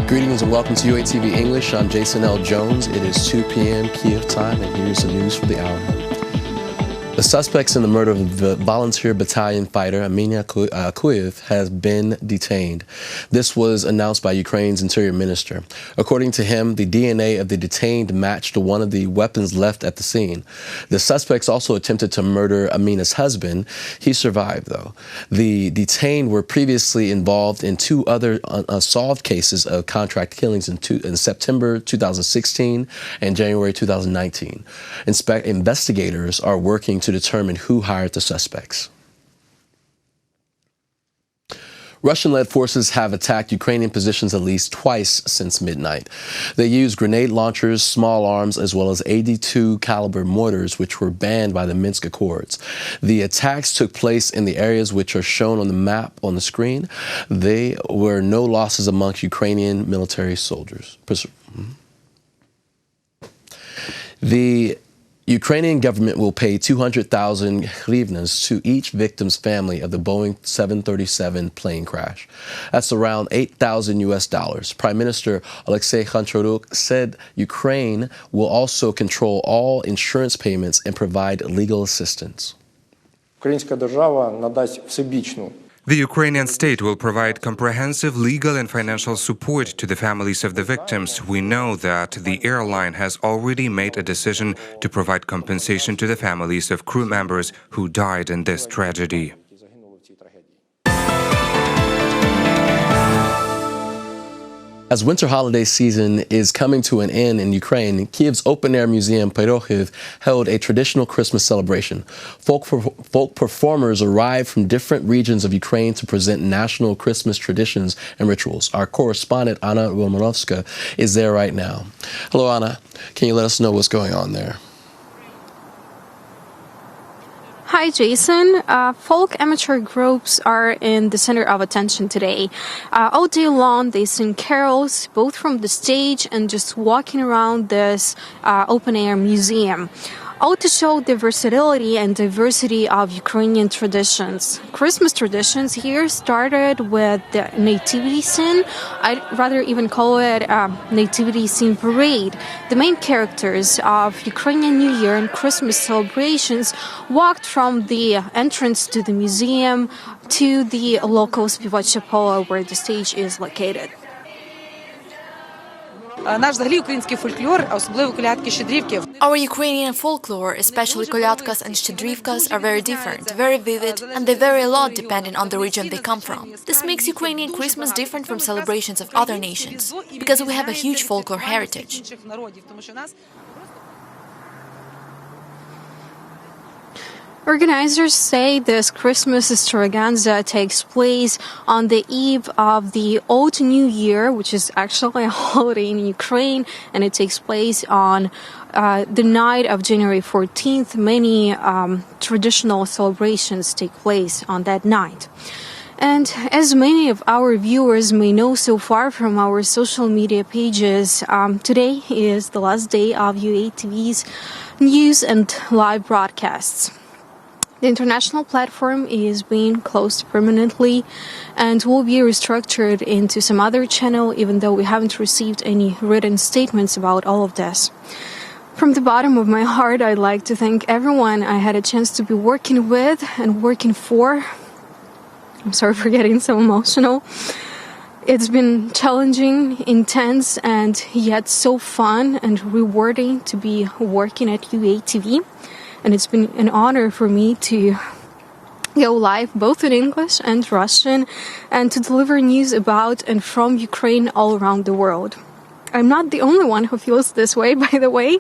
Greetings and welcome to UATV English. I'm Jason L. Jones. It is 2 p.m. Kiev time, and here's the news for the hour. The suspects in the murder of the volunteer battalion fighter Amina Kuyev has been detained. This was announced by Ukraine's interior minister. According to him, the DNA of the detained matched one of the weapons left at the scene. The suspects also attempted to murder Amina's husband. He survived, though. The detained were previously involved in two other unsolved cases of contract killings in September 2016 and January 2019. Investigators are working to determine who hired the suspects. Russian-led forces have attacked Ukrainian positions at least twice since midnight. They used grenade launchers, small arms, as well as 82 caliber mortars, which were banned by the Minsk Accords. The attacks took place in the areas which are shown on the map on the screen. There were no losses amongst Ukrainian military soldiers. The Ukrainian government will pay 200,000 hryvnias to each victim's family of the Boeing 737 plane crash. That's around $8,000. Prime Minister Alexei Honcharuk said Ukraine will also control all insurance payments and provide legal assistance. The Ukrainian state will provide comprehensive legal and financial support to the families of the victims. We know that the airline has already made a decision to provide compensation to the families of crew members who died in this tragedy. As winter holiday season is coming to an end in Ukraine, Kiev's open-air museum Pyrokhiv held a traditional Christmas celebration. Folk performers arrived from different regions of Ukraine to present national Christmas traditions and rituals. Our correspondent, Anna Romanovska, is there right now. Hello, Anna. Can you let us know what's going on there? Hi, Jason. Folk amateur groups are in the center of attention today. All day long, they sing carols, both from the stage and just walking around this open-air museum, all to show the versatility and diversity of Ukrainian traditions. Christmas traditions here started with the nativity scene. I'd rather even call it a nativity scene parade. The main characters of Ukrainian New Year and Christmas celebrations walked from the entrance to the museum to the local Spivaccia Pola, where the stage is located. Our Ukrainian folklore, especially kolядkas and щедрівkas, are very different, very vivid, and they vary a lot depending on the region they come from. This makes Ukrainian Christmas different from celebrations of other nations, because we have a huge folklore heritage. Organizers say this Christmas extravaganza takes place on the eve of the Old New Year, which is actually a holiday in Ukraine, and it takes place on the night of January 14th. Many traditional celebrations take place on that night. And as many of our viewers may know so far from our social media pages, today is the last day of UATV's news and live broadcasts. The international platform is being closed permanently and will be restructured into some other channel, even though we haven't received any written statements about all of this. From the bottom of my heart, I'd like to thank everyone I had a chance to be working with and working for. I'm sorry for getting so emotional. It's been challenging, intense, and yet so fun and rewarding to be working at UATV. And it's been an honor for me to go live both in English and Russian and to deliver news about and from Ukraine all around the world. I'm not the only one who feels this way, by the way.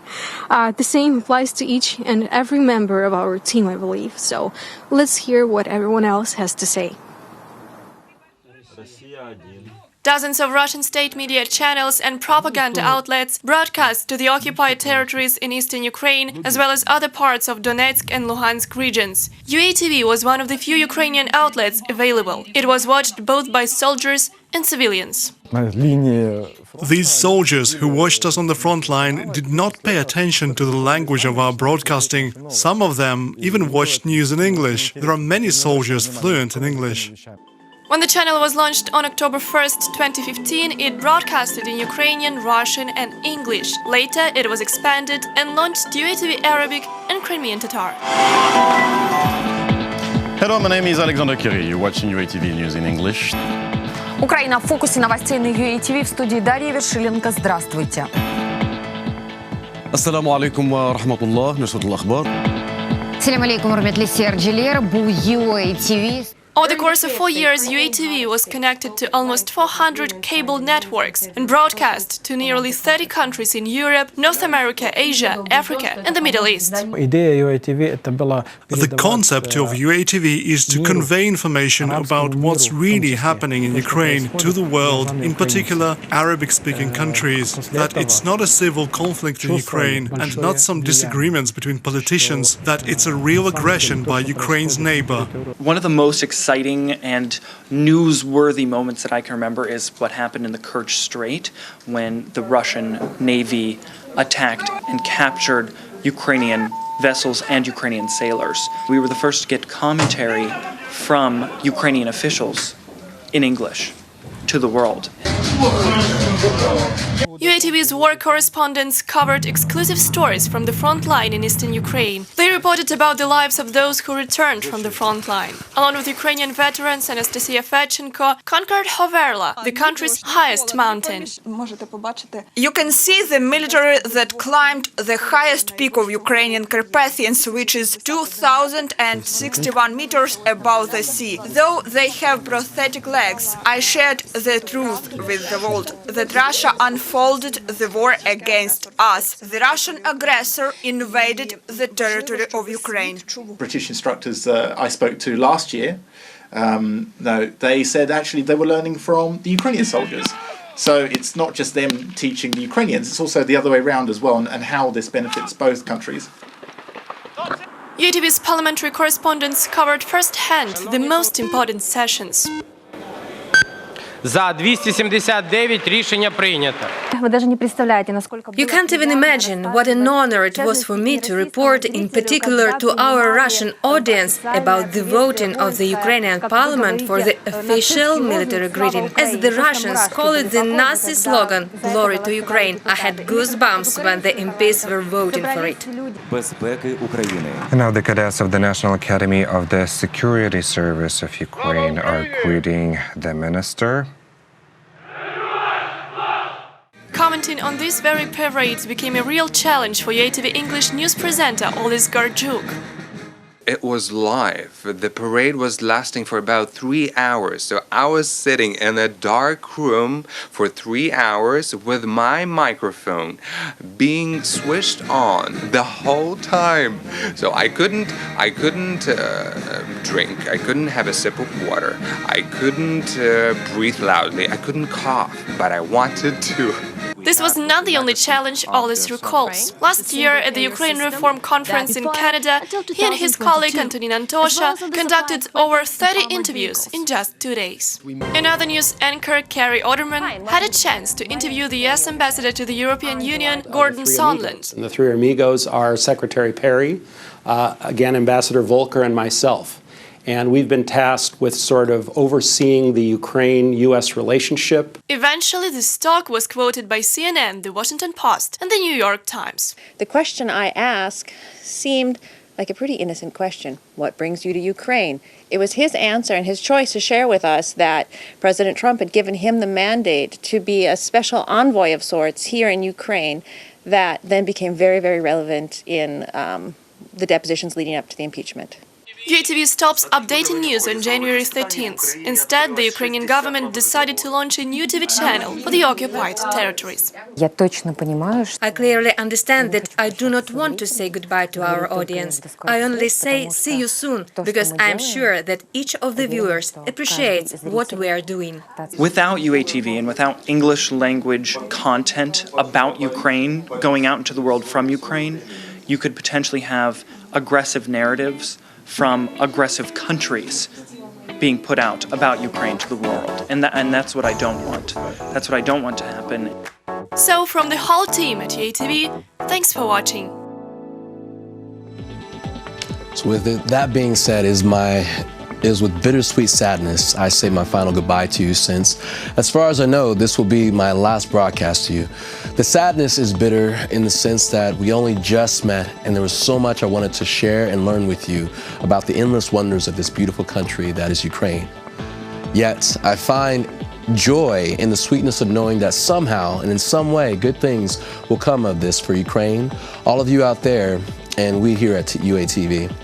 The same applies to each and every member of our team, I believe. So let's hear what everyone else has to say. Dozens of Russian state media channels and propaganda outlets broadcast to the occupied territories in eastern Ukraine, as well as other parts of Donetsk and Luhansk regions. UATV was one of the few Ukrainian outlets available. It was watched both by soldiers and civilians. These soldiers who watched us on the front line did not pay attention to the language of our broadcasting. Some of them even watched news in English. There are many soldiers fluent in English. When the channel was launched on October 1st, 2015, it broadcasted in Ukrainian, Russian and English. Later, it was expanded and launched UATV Arabic and Crimean Tatar. Hello, my name is Alexander Kiri. You're watching UATV News in English. Украина в фокусе новостей на UATV. В студии Дарья Вершиленко. Здравствуйте. Ассаламу алейкум ва рахматуллах. Нушрат al-akhbar. Assalamu alaikum warahmatullahi wabarakatuh. Bu UATV. Over the course of 4 years, UATV was connected to almost 400 cable networks and broadcast to nearly 30 countries in Europe, North America, Asia, Africa and the Middle East. The concept of UATV is to convey information about what's really happening in Ukraine to the world, in particular Arabic-speaking countries, that it's not a civil conflict in Ukraine and not some disagreements between politicians, that it's a real aggression by Ukraine's neighbor. One of the most exciting and newsworthy moments that I can remember is what happened in the Kerch Strait when the Russian Navy attacked and captured Ukrainian vessels and Ukrainian sailors. We were the first to get commentary from Ukrainian officials in English to the world. UATV's war correspondents covered exclusive stories from the front line in eastern Ukraine. They reported about the lives of those who returned from the front line. Along with Ukrainian veterans, Anastasia Fedchenko conquered Hoverla, the country's highest mountain. You can see the military that climbed the highest peak of Ukrainian Carpathians, which is 2,061 meters above the sea. Though they have prosthetic legs, I shared the truth with the world that Russia unfolded the war against us. The Russian aggressor invaded the territory of Ukraine. British instructors I spoke to last year, they said actually they were learning from the Ukrainian soldiers. So it's not just them teaching the Ukrainians, it's also the other way around as well, and how this benefits both countries. UATV's parliamentary correspondents covered firsthand the most important sessions. За 279 рішення прийнято. You can't even imagine what an honor it was for me to report in particular to our Russian audience about the voting of the Ukrainian parliament for the official military greeting. As the Russians call it, the Nazi slogan, "Glory to Ukraine." I had goosebumps when the MPs were voting for it. And now the cadets of the National Academy of the Security Service of Ukraine are greeting the minister. Commenting on this very parade became a real challenge for UATV English news presenter Olis Garjuk. It was live. The parade was lasting for about 3 hours. So I was sitting in a dark room for 3 hours with my microphone being switched on the whole time. So I couldn't drink. I couldn't have a sip of water. I couldn't breathe loudly. I couldn't cough, but I wanted to. This was not the only challenge Olis recalls. Last year at the Ukraine Reform Conference in Canada, he and his colleague Antonin Antosha conducted over 30 interviews in just 2 days. Another news anchor, Carrie Oderman, had a chance to interview the US Ambassador to the European Union, Gordon Sondland. The three amigos are Secretary Perry, again Ambassador Volker, and myself. And we've been tasked with sort of overseeing the Ukraine-US relationship. Eventually, this talk was quoted by CNN, The Washington Post, and The New York Times. The question I asked seemed like a pretty innocent question. What brings you to Ukraine? It was his answer and his choice to share with us that President Trump had given him the mandate to be a special envoy of sorts here in Ukraine that then became very, very relevant in the depositions leading up to the impeachment. UATV stops updating news on January 13th. Instead, the Ukrainian government decided to launch a new TV channel for the occupied territories. I clearly understand that I do not want to say goodbye to our audience. I only say see you soon, because I am sure that each of the viewers appreciates what we are doing. Without UATV and without English language content about Ukraine going out into the world from Ukraine, you could potentially have aggressive narratives from aggressive countries being put out about Ukraine to the world. And that's what I don't want. That's what I don't want to happen. So from the whole team at UATV, thanks for watching. So with that being said, it is with bittersweet sadness I say my final goodbye to you, since, as far as I know, this will be my last broadcast to you. The sadness is bitter in the sense that we only just met, and there was so much I wanted to share and learn with you about the endless wonders of this beautiful country that is Ukraine. Yet, I find joy in the sweetness of knowing that somehow and in some way good things will come of this for Ukraine, all of you out there, and we here at UATV.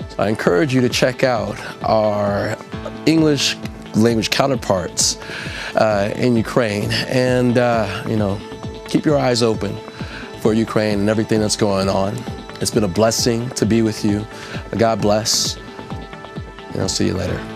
So I encourage you to check out our English language counterparts in Ukraine, and keep your eyes open for Ukraine and everything that's going on. It's been a blessing to be with you. God bless, and I'll see you later.